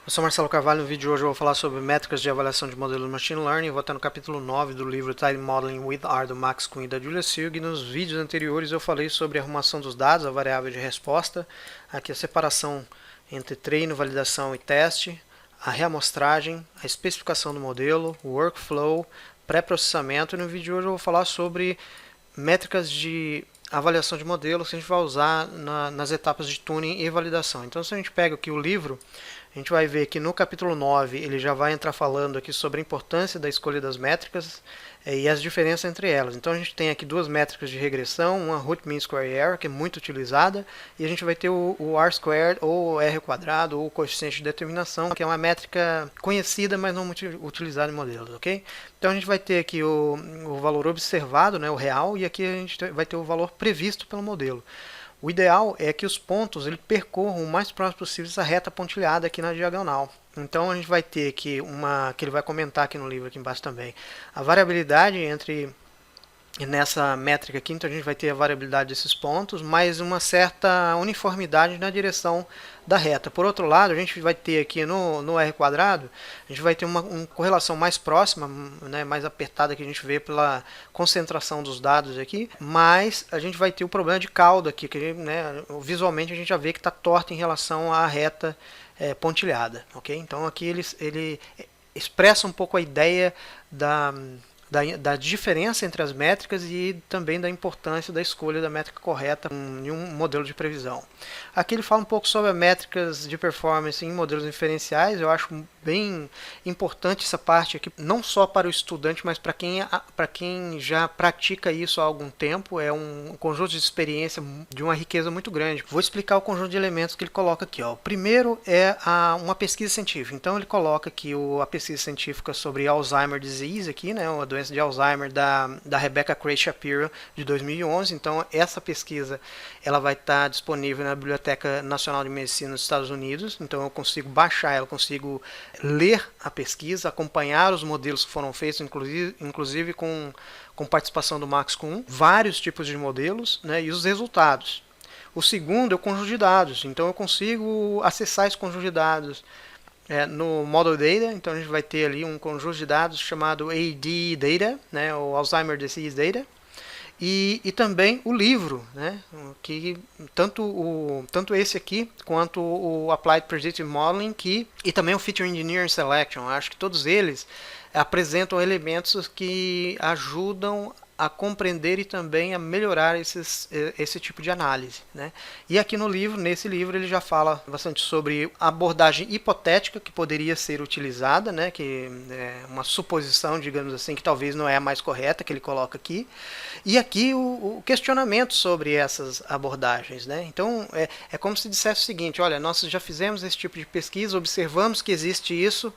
Eu sou Marcelo Carvalho. No vídeo de hoje eu vou falar sobre métricas de avaliação de modelos de Machine Learning. Eu vou estar no capítulo 9 do livro Tidy Modeling with R do Max Kuhn e da Julia Silg. Nos vídeos anteriores eu falei sobre a arrumação dos dados, a variável de resposta, aqui a separação entre treino, validação e teste, a reamostragem, a especificação do modelo, o workflow, pré-processamento. E no vídeo de hoje eu vou falar sobre métricas de avaliação de modelos que a gente vai usar nas etapas de tuning e validação. Então, se a gente pega aqui o livro, a gente vai ver que no capítulo 9 ele já vai entrar falando aqui sobre a importância da escolha das métricas e as diferenças entre elas. Então a gente tem aqui duas métricas de regressão, uma Root Mean Square Error, que é muito utilizada, e a gente vai ter o R-squared, ou R quadrado, ou o coeficiente de determinação, que é uma métrica conhecida, mas não muito utilizada em modelos, ok? Então a gente vai ter aqui o valor observado, né, o real, e aqui a gente vai ter o valor previsto pelo modelo. O ideal é que os pontos ele percorram o mais próximo possível essa reta pontilhada aqui na diagonal. Então a gente vai ter aqui que ele vai comentar aqui no livro aqui embaixo também, a variabilidade entre nessa métrica aqui, então a gente vai ter a variabilidade desses pontos, mais uma certa uniformidade na direção da reta. Por outro lado, a gente vai ter aqui no R quadrado, a gente vai ter uma correlação mais próxima, né, mais apertada, que a gente vê pela concentração dos dados aqui, mas a gente vai ter o problema de cauda aqui, que né, visualmente a gente já vê que está torta em relação à reta pontilhada. Okay? Então aqui ele expressa um pouco a ideia da diferença entre as métricas e também da importância da escolha da métrica correta em um modelo de previsão. Aqui ele fala um pouco sobre as métricas de performance em modelos inferenciais. Eu acho bem importante essa parte aqui, não só para o estudante, mas para quem já pratica isso há algum tempo. É um conjunto de experiência de uma riqueza muito grande. Vou explicar o conjunto de elementos que ele coloca aqui. Ó. O primeiro é uma pesquisa científica. Então ele coloca aqui a pesquisa científica sobre Alzheimer Disease, aqui, né, a doença de Alzheimer da Rebecca Cray Shapiro, de 2011. Então essa pesquisa ela vai estar disponível na Biblioteca Nacional de Medicina dos Estados Unidos. Então eu consigo baixar ela, consigo ler a pesquisa, acompanhar os modelos que foram feitos, inclusive com participação do Max Kuhn, vários tipos de modelos, né, e os resultados. O segundo é o conjunto de dados. Então eu consigo acessar esse conjunto de dados no Model Data. Então a gente vai ter ali um conjunto de dados chamado AD Data, né, o Alzheimer Disease Data, e também o livro, né, que tanto esse aqui quanto o Applied Predictive Modeling e também o Feature Engineering Selection. Acho que todos eles apresentam elementos que ajudam a compreender e também a melhorar esse tipo de análise, né? E aqui nesse livro, ele já fala bastante sobre a abordagem hipotética que poderia ser utilizada, né? Que é uma suposição, digamos assim, que talvez não é a mais correta, que ele coloca aqui. E aqui o questionamento sobre essas abordagens, né? Então, é como se dissesse o seguinte: olha, nós já fizemos esse tipo de pesquisa, observamos que existe isso,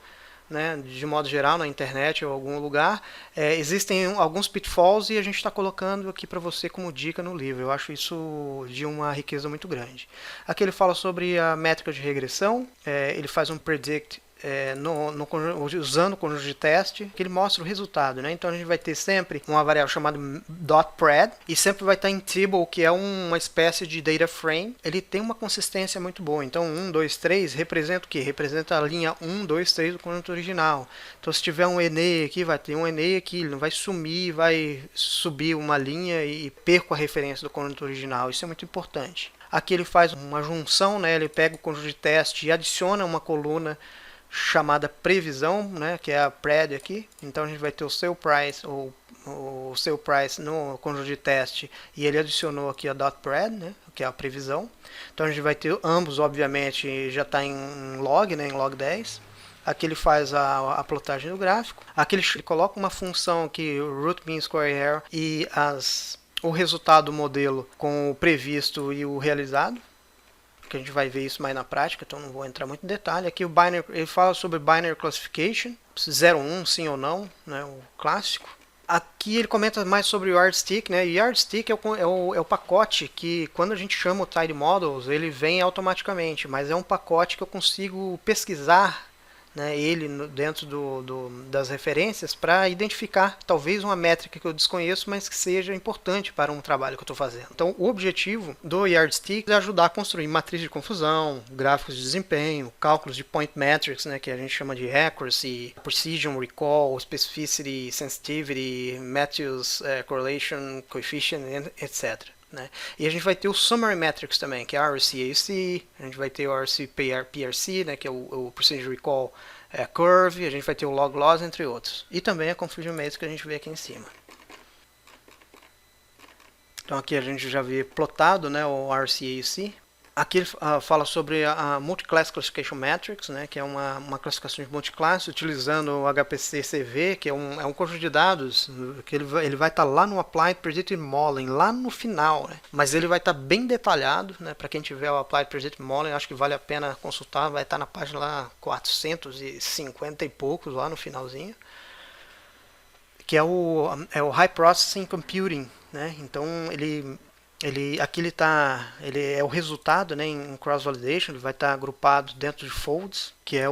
né, de modo geral na internet ou em algum lugar, existem alguns pitfalls e a gente está colocando aqui para você como dica no livro. Eu acho isso de uma riqueza muito grande. Aqui ele fala sobre a métrica de regressão, ele faz um predict usando o conjunto de teste, que ele mostra o resultado, né? Então a gente vai ter sempre uma variável chamada .pred e sempre vai estar em table, que é uma espécie de data frame. Ele tem uma consistência muito boa. Então 1, 2, 3 representa o que? Representa a linha 1, 2, 3 do conjunto original. Então se tiver um ENE aqui, vai ter um ENE aqui, ele não vai sumir, vai subir uma linha e perco a referência do conjunto original. Isso é muito importante. Aqui ele faz uma junção, né? Ele pega o conjunto de teste e adiciona uma coluna chamada previsão, né, que é a pred aqui. Então a gente vai ter o seu price, o seu price no conjunto de teste, e ele adicionou aqui a .pred, né, que é a previsão. Então a gente vai ter ambos, obviamente, já está em log, né, em log 10. Aqui ele faz a plotagem do gráfico. Aqui ele coloca uma função aqui, root mean square error, e o resultado do modelo com o previsto e o realizado, que a gente vai ver isso mais na prática, então não vou entrar muito em detalhe. Aqui ele fala sobre Binary Classification, 0, 1, sim ou não, né, o clássico. Aqui ele comenta mais sobre o Yardstick, né? Yardstick é o pacote que, quando a gente chama o Tidy Models, ele vem automaticamente, mas é um pacote que eu consigo pesquisar, né, ele dentro das referências para identificar talvez uma métrica que eu desconheço, mas que seja importante para um trabalho que eu estou fazendo. Então, o objetivo do Yardstick é ajudar a construir matriz de confusão, gráficos de desempenho, cálculos de point metrics, né, que a gente chama de accuracy, precision, recall, specificity, sensitivity, Matthews correlation coefficient, etc. Né? E a gente vai ter o Summary Metrics também, que é a RCAC, a gente vai ter o RCPRC, né, que é o Precision Recall Curve, a gente vai ter o Log Loss, entre outros. E também a Confusion Matrix que a gente vê aqui em cima. Então aqui a gente já vê plotado, né, o RCAC. Aqui ele fala sobre a Multiclass Classification Matrix, né, que é uma classificação de multiclasse utilizando o HPC-CV, que é um conjunto de dados que ele vai estar lá no Applied Predictive Modeling, lá no final, né, mas ele vai estar bem detalhado, né, para quem tiver o Applied Predictive Modeling, acho que vale a pena consultar, vai estar na página lá 450 e poucos, lá no finalzinho, que é o High Processing Computing, né, então aqui ele é o resultado, né, em cross-validation, ele vai estar agrupado dentro de folds, que é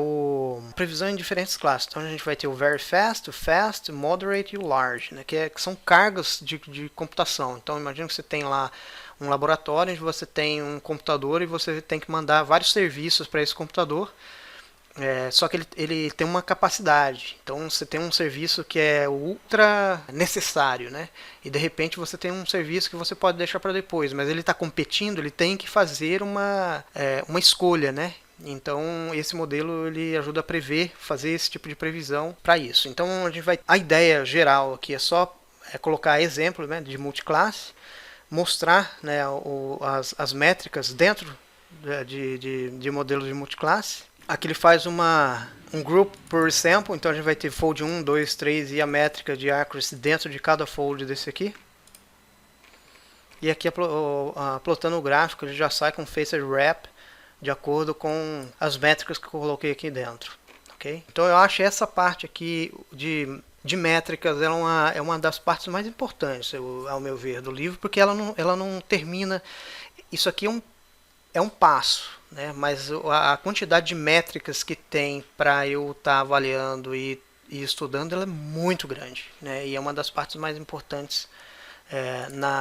previsão em diferentes classes. Então a gente vai ter o very fast, o fast, o moderate e o large, né, que são cargas de computação. Então imagina que você tem lá um laboratório onde você tem um computador e você tem que mandar vários serviços para esse computador. Só que ele tem uma capacidade, então você tem um serviço que é ultra necessário, né? E de repente você tem um serviço que você pode deixar para depois, mas ele está competindo, ele tem que fazer uma escolha, né? Então esse modelo ele ajuda a prever, fazer esse tipo de previsão para isso. Então a ideia geral aqui é só colocar exemplo, né, de multiclasse, mostrar, né, as métricas dentro de modelos de multiclasse. Aqui ele faz um group per sample, então a gente vai ter fold 1, 2, 3 e a métrica de accuracy dentro de cada fold desse aqui. E aqui plotando o gráfico, ele já sai com phased wrap de acordo com as métricas que eu coloquei aqui dentro. Okay? Então eu acho essa parte aqui de métricas é uma das partes mais importantes, ao meu ver, do livro, porque ela não termina. Isso aqui é um passo, né? Mas a quantidade de métricas que tem para eu estar avaliando e estudando ela é muito grande, né? E é uma das partes mais importantes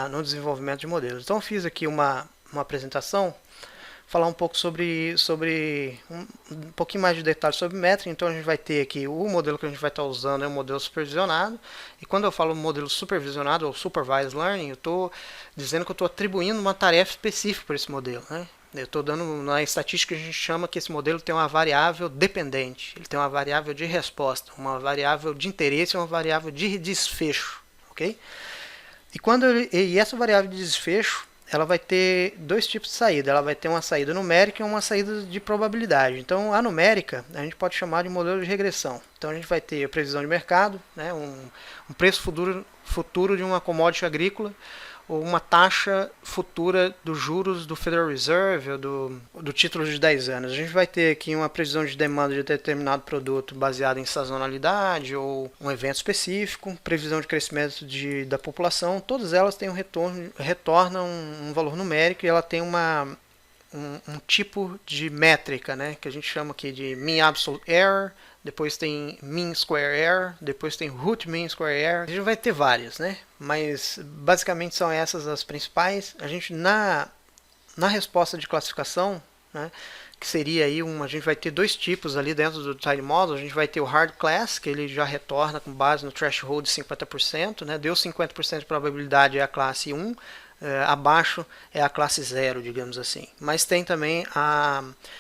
no desenvolvimento de modelos. Então eu fiz aqui uma apresentação, falar um pouco sobre um pouquinho mais de detalhes sobre métrica. Então a gente vai ter aqui o modelo que a gente vai estar usando é um modelo supervisionado, e quando eu falo modelo supervisionado ou supervised learning, eu estou dizendo que eu estou atribuindo uma tarefa específica para esse modelo, né? Eu estou dando, na estatística a gente chama que esse modelo tem uma variável dependente, ele tem uma variável de resposta, uma variável de interesse e uma variável de desfecho, ok? E essa variável de desfecho, ela vai ter dois tipos de saída, ela vai ter uma saída numérica e uma saída de probabilidade. Então a numérica a gente pode chamar de modelo de regressão. Então a gente vai ter a previsão de mercado, né, um preço futuro de uma commodity agrícola, ou uma taxa futura dos juros do Federal Reserve ou do título de 10 anos. A gente vai ter aqui uma previsão de demanda de determinado produto baseada em sazonalidade ou um evento específico, previsão de crescimento da população. Todas elas têm retornam um valor numérico, e ela tem um tipo de métrica, né, que a gente chama aqui de Mean Absolute Error, depois tem Mean Square Error, depois tem Root Mean Square Error. A gente vai ter várias, né? Mas basicamente são essas as principais. A gente na resposta de classificação, né, que seria aí a gente vai ter dois tipos ali dentro do Tide Model. A gente vai ter o Hard Class, que ele já retorna com base no threshold de 50%, né? Deu 50% de probabilidade, é a classe 1. Abaixo é a classe 0, digamos assim. Mas tem também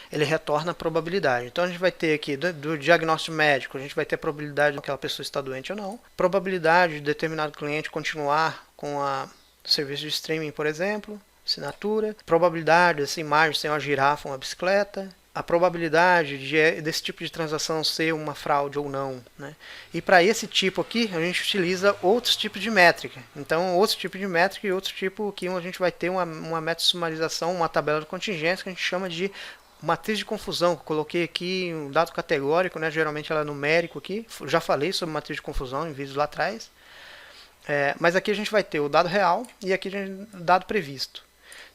ele retorna a probabilidade. Então a gente vai ter aqui do diagnóstico médico, a gente vai ter a probabilidade de aquela pessoa estar doente ou não, probabilidade de determinado cliente continuar com o serviço de streaming, por exemplo, assinatura, probabilidade dessa imagem ser uma girafa ou uma bicicleta, a probabilidade desse tipo de transação ser uma fraude ou não, né? E para esse tipo aqui, a gente utiliza outros tipos de métrica. Então, outro tipo de métrica e outro tipo que a gente vai ter uma método de sumarização, uma tabela de contingência que a gente chama de matriz de confusão. Eu coloquei aqui um dado categórico, né? Geralmente ela é numérico aqui. Já falei sobre matriz de confusão em vídeos lá atrás. Mas aqui a gente vai ter o dado real e aqui o dado previsto.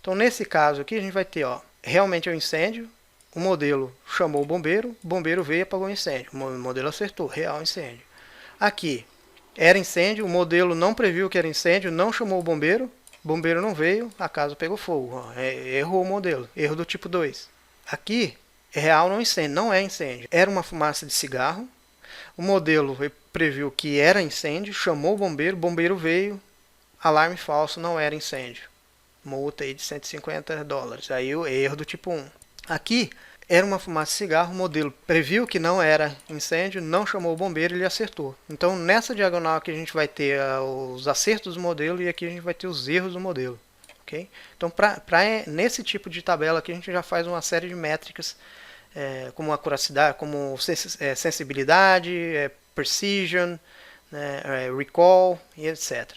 Então, nesse caso aqui, a gente vai ter, realmente é um incêndio. o modelo chamou o bombeiro veio e apagou o incêndio. O modelo acertou, real incêndio. Aqui, era incêndio, o modelo não previu que era incêndio, não chamou o bombeiro não veio, a casa pegou fogo. Errou o modelo, erro do tipo 2. Aqui, é real não incêndio, não é incêndio. Era uma fumaça de cigarro, o modelo previu que era incêndio, chamou o bombeiro veio, alarme falso, não era incêndio. Multa aí de $150. Aí o erro do tipo 1. Aqui era uma fumaça de cigarro, o modelo previu que não era incêndio, não chamou o bombeiro e ele acertou. Então nessa diagonal aqui a gente vai ter os acertos do modelo e aqui a gente vai ter os erros do modelo. Okay? Então nesse tipo de tabela aqui a gente já faz uma série de métricas como acuracidade, como sensibilidade, precision, recall e etc.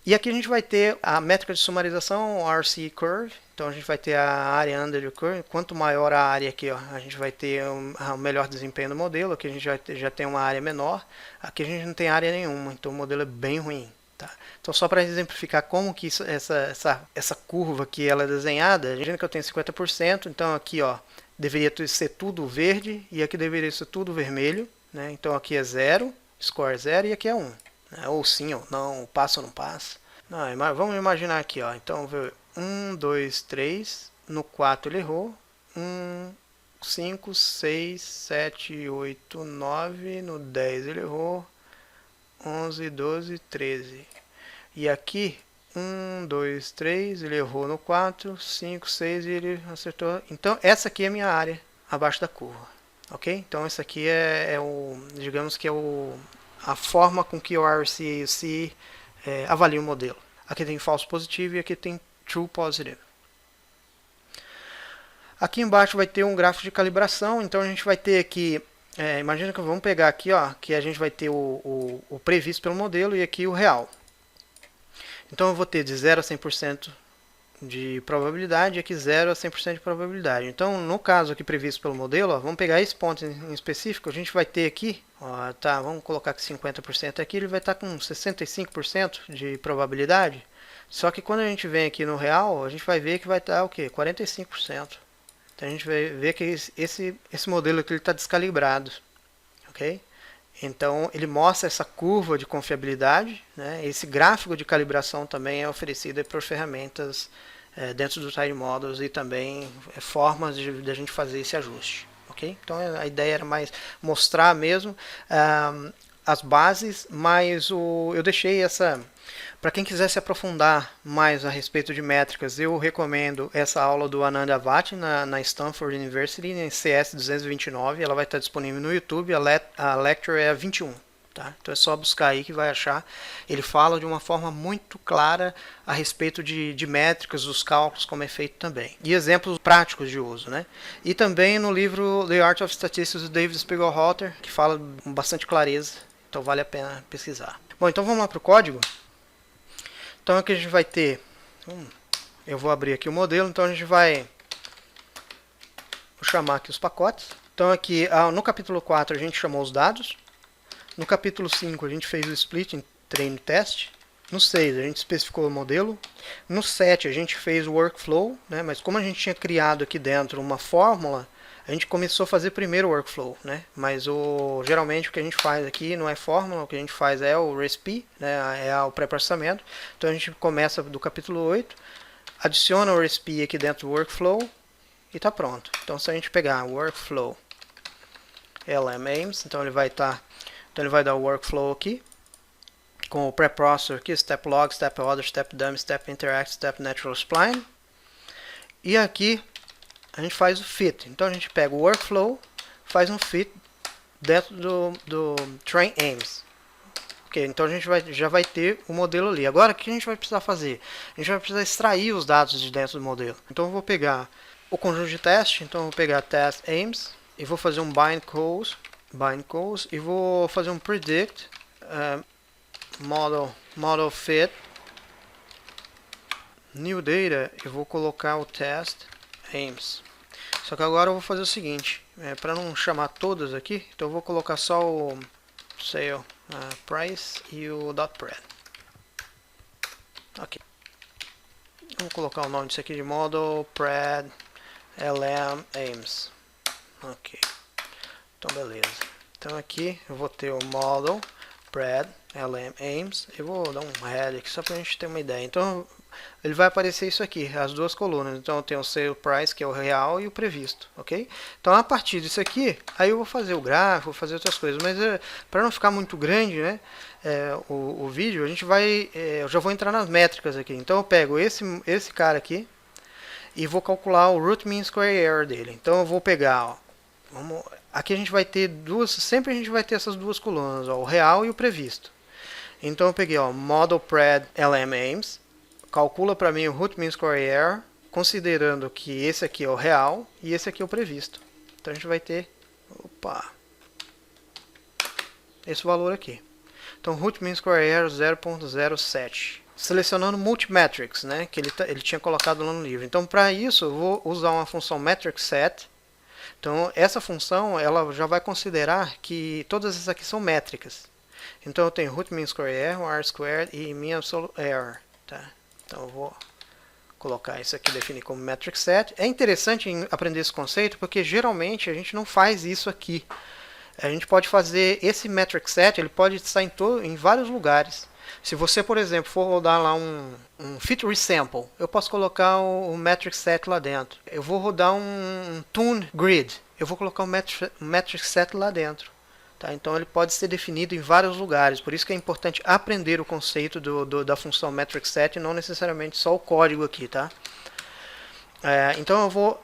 E aqui a gente vai ter a métrica de sumarização, RC Curve. Então a gente vai ter a área under the curve. Quanto maior a área aqui, ó, a gente vai ter o melhor desempenho do modelo. Aqui a gente já tem uma área menor. Aqui a gente não tem área nenhuma, então o modelo é bem ruim. Tá? Então só para exemplificar como que essa curva aqui ela é desenhada, imagina que eu tenho 50%, então aqui ó, deveria ser tudo verde e aqui deveria ser tudo vermelho. Né? Então aqui é 0, score 0 e aqui é 1. Ou sim ou não, passa ou não passa. Não, vamos imaginar aqui, ó. Então, 1, 2, 3. No 4 ele errou. 1, 5, 6, 7, 8, 9. No 10 ele errou. 11, 12, 13. E aqui, 1, 2, 3. Ele errou no 4. 5, 6 e ele acertou. Então, essa aqui é a minha área abaixo da curva. Ok? Então, essa aqui é digamos que é a forma com que o RCAC avalia o modelo. Aqui tem false positivo e aqui tem true positive. Aqui embaixo vai ter um gráfico de calibração, então a gente vai ter aqui, imagina que vamos pegar aqui, ó, que a gente vai ter o previsto pelo modelo e aqui o real. Então eu vou ter de 0 a 100% de probabilidade e aqui 0 a 100% de probabilidade. Então, no caso aqui previsto pelo modelo, ó, vamos pegar esse ponto em específico, a gente vai ter aqui, ó, tá, vamos colocar que 50% aqui, ele vai estar com 65% de probabilidade. Só que quando a gente vem aqui no real, a gente vai ver que vai estar o quê? 45%. Então a gente vai ver que esse modelo aqui está descalibrado. Ok? Então ele mostra essa curva de confiabilidade, né? Esse gráfico de calibração também é oferecido por ferramentas dentro do Tide Models e também formas de a gente fazer esse ajuste. Okay? Então a ideia era mais mostrar mesmo as bases, mas eu deixei essa... Para quem quiser se aprofundar mais a respeito de métricas, eu recomendo essa aula do Anand Avati na Stanford University, em CS 229. Ela vai estar disponível no YouTube, a lecture é a 21. Tá? Então é só buscar aí que vai achar. Ele fala de uma forma muito clara a respeito de métricas, dos cálculos, como é feito também. E exemplos práticos de uso. Né? E também no livro The Art of Statistics do David Spiegelhalter, que fala com bastante clareza. Então vale a pena pesquisar. Bom, então vamos lá para o código. Então aqui a gente vai ter, eu vou abrir aqui o modelo, então a gente vai, vou chamar aqui os pacotes. Então aqui no capítulo 4 a gente chamou os dados, no capítulo 5 a gente fez o split em treino e teste, no 6 a gente especificou o modelo, no 7 a gente fez o workflow, né, mas como a gente tinha criado aqui dentro uma fórmula, a gente começou a fazer primeiro o workflow, né? Mas geralmente o que a gente faz aqui não é fórmula, o que a gente faz é o recipe, né? É o pré-processamento. Então a gente começa do capítulo 8, adiciona o recipe aqui dentro do workflow e está pronto. Então se a gente pegar o workflow lm-aims, então ele vai dar o workflow aqui, com o pré-processor aqui, step log, step order, step dummy, step interact, step natural spline. E aqui a gente faz o fit. Então a gente pega o workflow, faz um fit dentro do train aims. Ok, então a gente já vai ter o modelo ali. Agora o que a gente vai precisar fazer? A gente vai precisar extrair os dados de dentro do modelo. Então eu vou pegar o conjunto de teste, então eu vou pegar test aims e vou fazer um bind calls e vou fazer um predict model fit new data, eu vou colocar o test aims. Só que agora eu vou fazer o seguinte, para não chamar todas aqui, então eu vou colocar só o sale price e o .pred. Ok. Vou colocar o nome disso aqui de model pred LM aims. Ok. Então beleza. Então aqui eu vou ter o model pred LM aims. Eu vou dar um head aqui só para a gente ter uma ideia. Então ele vai aparecer isso aqui, as duas colunas. Então eu tenho o sale price, que é o real, e o previsto, ok? Então a partir disso aqui, aí eu vou fazer o gráfico, vou fazer outras coisas. Mas para não ficar muito grande, né, o vídeo, a gente vai, eu já vou entrar nas métricas aqui. Então eu pego esse cara aqui e vou calcular o root mean square error dele. Então eu vou pegar, ó, aqui a gente vai ter sempre a gente vai ter essas duas colunas, ó, o real e o previsto. Então eu peguei, ó, model pred LM aims, calcula para mim o root mean square error, considerando que esse aqui é o real e esse aqui é o previsto. Então a gente vai ter, esse valor aqui. Então root mean square error 0.07. Selecionando multimetrics, né, que ele tinha colocado lá no livro. Então para isso eu vou usar uma função metric set. Então essa função ela já vai considerar que todas essas aqui são métricas. Então eu tenho root mean square error, r squared e mean absolute error, tá? Então eu vou colocar isso aqui, definir como metric set. É interessante aprender esse conceito porque geralmente a gente não faz isso aqui. A gente pode fazer esse metric set, ele pode estar em vários lugares. Se você, por exemplo, for rodar lá um fit resample, eu posso colocar o metric set lá dentro. Eu vou rodar um tune grid, eu vou colocar o metric set lá dentro. Tá? Então ele pode ser definido em vários lugares, por isso que é importante aprender o conceito da função metric set e não necessariamente só o código aqui. Tá? Então eu vou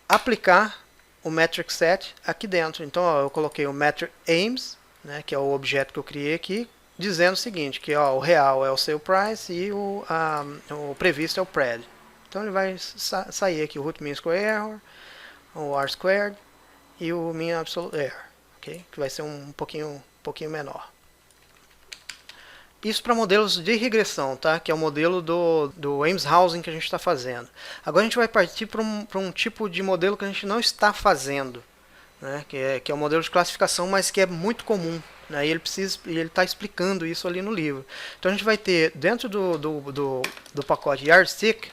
aplicar o metric set aqui dentro. Então ó, eu coloquei o metric aims, né, que é o objeto que eu criei aqui, dizendo o seguinte, que ó, o real é o sale price e o previsto é o pred. Então ele vai sair aqui o root mean square error, o r squared e o mean absolute error, okay? Que vai ser um pouquinho menor. Isso para modelos de regressão, tá? Que é o modelo do Ames-Hausen que a gente está fazendo. Agora a gente vai partir para um tipo de modelo que a gente não está fazendo, né? Que é um modelo de classificação, mas que é muito comum. Né? E ele está explicando isso ali no livro. Então a gente vai ter dentro do pacote yardstick,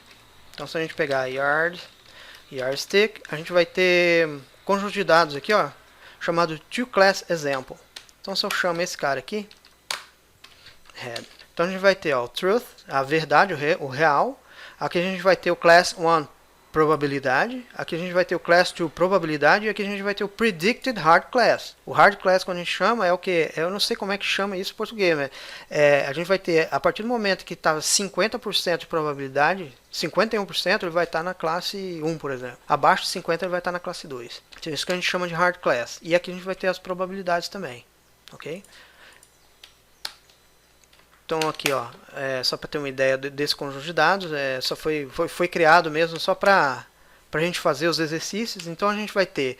então se a gente pegar yardstick, a gente vai ter conjunto de dados aqui, ó, chamado toClassExample. Então se eu chamo esse cara aqui, head. Então a gente vai ter ó, o truth, a verdade, o real. Aqui a gente vai ter o class 1, probabilidade. Aqui a gente vai ter o class 2, probabilidade. E aqui a gente vai ter o predicted hard class. O hard class, quando a gente chama, é o que? Eu não sei como é que chama isso em português, mas a gente vai ter, a partir do momento que está 50% de probabilidade, 51% ele vai estar na classe 1, por exemplo. Abaixo de 50% ele vai estar na classe 2. Então, isso que a gente chama de hard class. E aqui a gente vai ter as probabilidades também. Ok? Então aqui, ó, só para ter uma ideia desse conjunto de dados, só foi criado mesmo só para a gente fazer os exercícios. Então a gente vai ter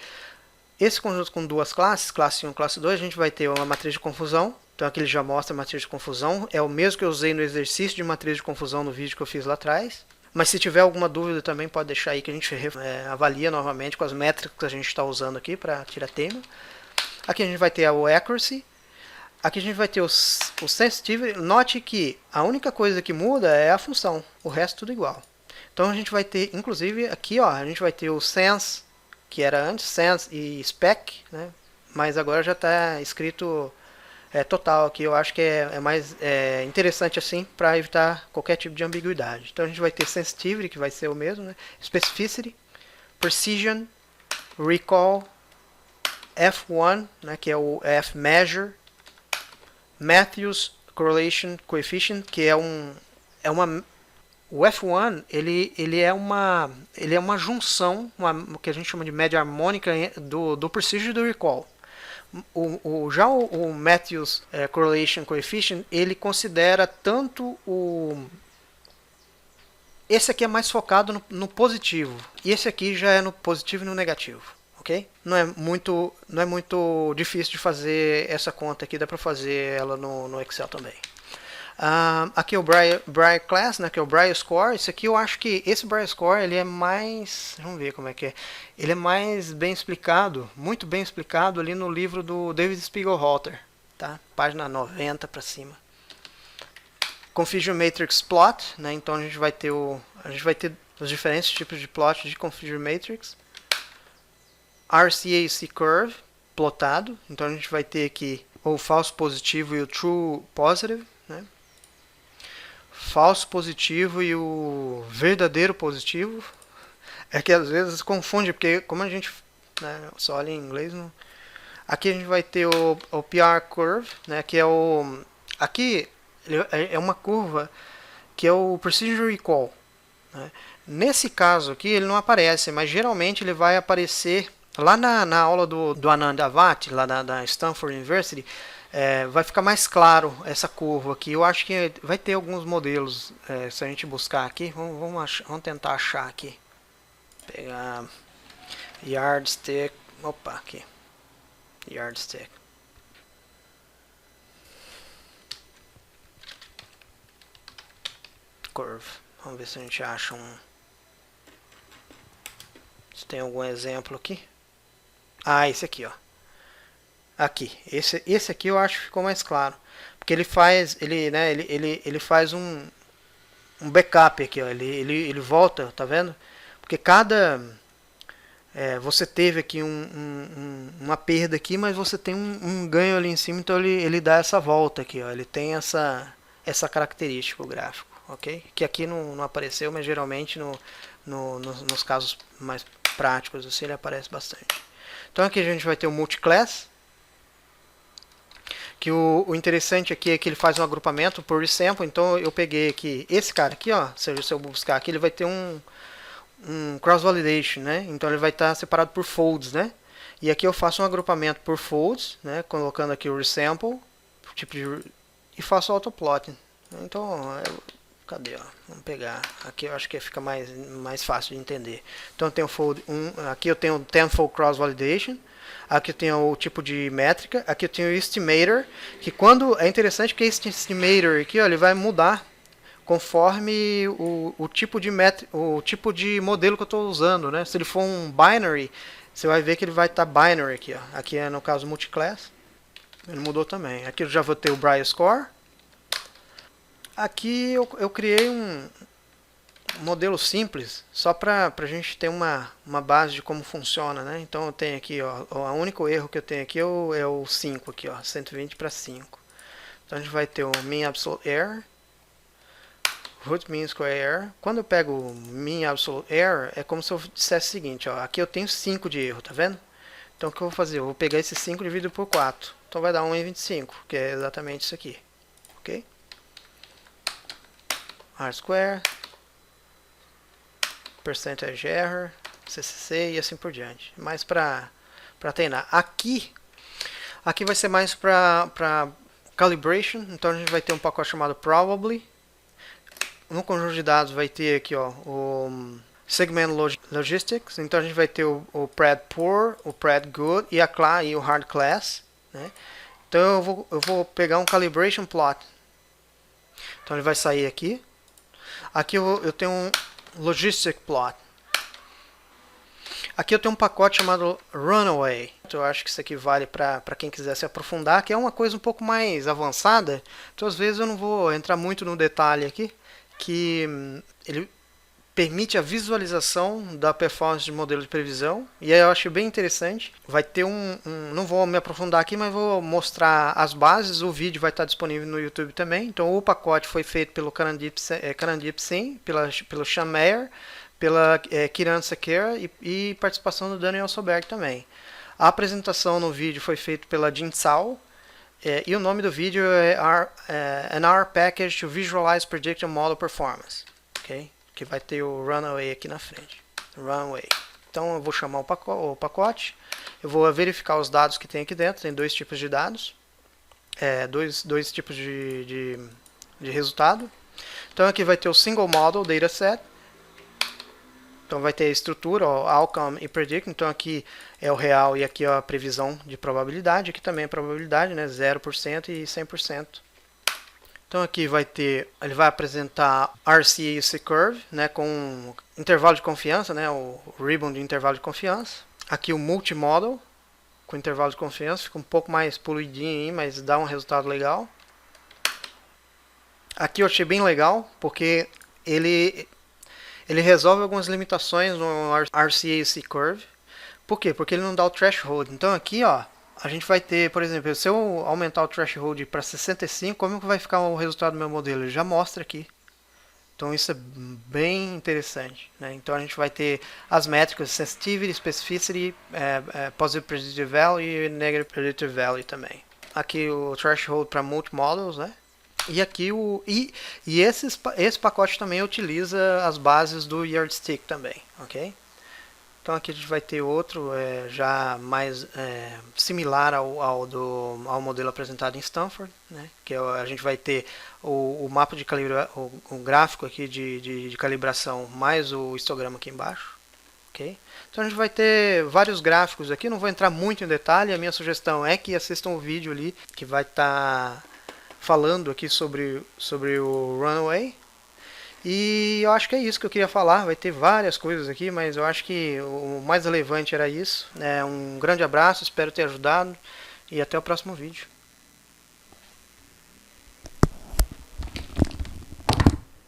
esse conjunto com duas classes, classe 1 e classe 2, a gente vai ter uma matriz de confusão. Então aqui ele já mostra a matriz de confusão, é o mesmo que eu usei no exercício de matriz de confusão no vídeo que eu fiz lá atrás. Mas se tiver alguma dúvida também pode deixar aí que a gente avalia novamente com as métricas que a gente está usando aqui para tirar tema. Aqui a gente vai ter o accuracy. Aqui a gente vai ter o sensitivity. Note que a única coisa que muda é a função, o resto tudo igual. Então a gente vai ter, inclusive aqui ó, a gente vai ter o sense, que era antes sense e spec, né? Mas agora já está escrito total aqui. Eu acho que é mais interessante assim para evitar qualquer tipo de ambiguidade. Então a gente vai ter sensitivity, que vai ser o mesmo, né? Specificity, precision, recall, F1, né? Que é o F measure, Matthews Correlation Coefficient, que é uma o F1 ele é uma junção, o que a gente chama de média harmônica do precision e do recall. Já o Matthews Correlation Coefficient ele considera tanto esse aqui é mais focado no positivo e esse aqui já é no positivo e no negativo. Okay? Não é muito difícil de fazer essa conta aqui, dá para fazer ela no Excel também. Aqui é o Braille Class, né, que é o Braille Score. Esse aqui eu acho que esse Braille Score ele é mais, vamos ver como é que é. Ele é mais bem explicado, muito bem explicado ali no livro do David Spiegelhalter, tá? Página 90 para cima. Confusion Matrix Plot, né? Então a gente vai ter os diferentes tipos de plot de Configure Matrix. RCAC Curve, plotado. Então a gente vai ter aqui o falso positivo e o true positive, né? Falso positivo e o verdadeiro positivo. É que às vezes confunde, porque como a gente, né, só olha em inglês, não... Aqui a gente vai ter o PR Curve, né, que é o... Aqui é uma curva que é o Precision Recall, né? Nesse caso aqui ele não aparece, mas geralmente ele vai aparecer lá na aula do Anand Avat, lá da Stanford University. Vai ficar mais claro essa curva aqui. Eu acho que vai ter alguns modelos, se a gente buscar aqui. Vamos tentar achar aqui. Pegar yardstick. Opa, aqui. Yardstick. Curve. Vamos ver se a gente acha se tem algum exemplo aqui. Ah, esse aqui, ó. Aqui. Esse aqui eu acho que ficou mais claro. Porque ele faz, ele faz um backup aqui, ó. Ele volta, tá vendo? Porque você teve aqui uma perda aqui, mas você tem um ganho ali em cima, então ele dá essa volta aqui, ó. Ele tem essa característica, o gráfico, ok? Que aqui não apareceu, mas geralmente nos casos mais práticos assim, ele aparece bastante. Então aqui a gente vai ter o multiclass, que o interessante aqui é que ele faz um agrupamento por sample. Então eu peguei aqui esse cara aqui, ó, se eu buscar aqui, ele vai ter um cross validation, né? Então ele vai estar separado por folds, né? E aqui eu faço um agrupamento por folds, né? Colocando aqui o resample, e faço autoplotting. Então, cadê, ó? Vamos pegar. Aqui eu acho que fica mais fácil de entender. Então eu tenho fold 1, aqui eu tenho tenfold cross validation. Aqui eu tenho o tipo de métrica. Aqui eu tenho o estimator, que é interessante que esse estimator aqui, ó, ele vai mudar conforme o tipo de modelo que eu estou usando, né? Se ele for um binary, você vai ver que ele vai estar binary aqui, ó. Aqui é no caso multiclass. Ele mudou também. Aqui eu já vou ter o Briar Score. Aqui eu criei um modelo simples, só para a gente ter uma base de como funciona, né? Então eu tenho aqui, ó, o único erro que eu tenho aqui é o 5 aqui, ó, 120 para 5. Então a gente vai ter o mean absolute error, root mean square error. Quando eu pego o mean absolute error, é como se eu dissesse o seguinte, ó, aqui eu tenho 5 de erro, tá vendo? Então o que eu vou fazer? Eu vou pegar esse 5 dividido por 4. Então vai dar 1,25, que é exatamente isso aqui. Ok? R square, percentage error, CCC e assim por diante. Mais para treinar. Aqui vai ser mais para calibration. Então a gente vai ter um pacote chamado probably. No conjunto de dados vai ter aqui, ó, o segment logistics. Então a gente vai ter o pred poor, o pred good e e o hard class, né? Então eu vou pegar um calibration plot. Então ele vai sair aqui. Aqui eu tenho um logistic plot. Aqui eu tenho um pacote chamado Runaway. Eu acho que isso aqui vale para quem quiser se aprofundar, que é uma coisa um pouco mais avançada. Então às vezes eu não vou entrar muito no detalhe aqui, que ele permite a visualização da performance de modelo de previsão. E aí eu achei bem interessante. Vai ter não vou me aprofundar aqui, mas vou mostrar as bases. O vídeo vai estar disponível no YouTube também. Então o pacote foi feito pelo Karandeep Singh, pelo Sean Mayer, pela Kiran Sekera e participação do Daniel Solberg também. A apresentação no vídeo foi feita pela Jin Tsao. E o nome do vídeo é An R Package to Visualize Prediction Model Performance. Okay? Que vai ter o Runaway aqui na frente. Runaway. Então eu vou chamar o pacote. Eu vou verificar os dados que tem aqui dentro. Tem dois tipos de dados. Dois tipos de resultado. Então aqui vai ter o Single Model Dataset. Então vai ter a estrutura, ó, Outcome e Predict. Então aqui é o real e aqui é a previsão de probabilidade. Aqui também é probabilidade, né? 0% e 100%. Então aqui ele vai apresentar RCAC Curve, né, com intervalo de confiança, né, o ribbon de intervalo de confiança. Aqui o Multimodel, com intervalo de confiança, fica um pouco mais poluidinho aí, mas dá um resultado legal. Aqui eu achei bem legal, porque ele Ele resolve algumas limitações no RCAC Curve. Por quê? Porque ele não dá o threshold. Então aqui, ó, a gente vai ter, por exemplo, se eu aumentar o threshold para 65, como que vai ficar o resultado do meu modelo? Ele já mostra aqui. Então isso é bem interessante, né? Então a gente vai ter as métricas sensitivity, specificity, positive predictive value e negative predictive value também. Aqui o threshold para multi-models, né? E aqui esse pacote também utiliza as bases do Yardstick também, ok? Então aqui a gente vai ter outro já mais similar ao modelo apresentado em Stanford, né? Que a gente vai ter o mapa de calibração, o gráfico aqui de calibração mais o histograma aqui embaixo, ok? Então a gente vai ter vários gráficos aqui, não vou entrar muito em detalhe, a minha sugestão é que assistam o vídeo ali que vai estar falando aqui sobre o Runway. E eu acho que é isso que eu queria falar. Vai ter várias coisas aqui, mas eu acho que o mais relevante era isso. Um grande abraço, espero ter ajudado e até o próximo vídeo.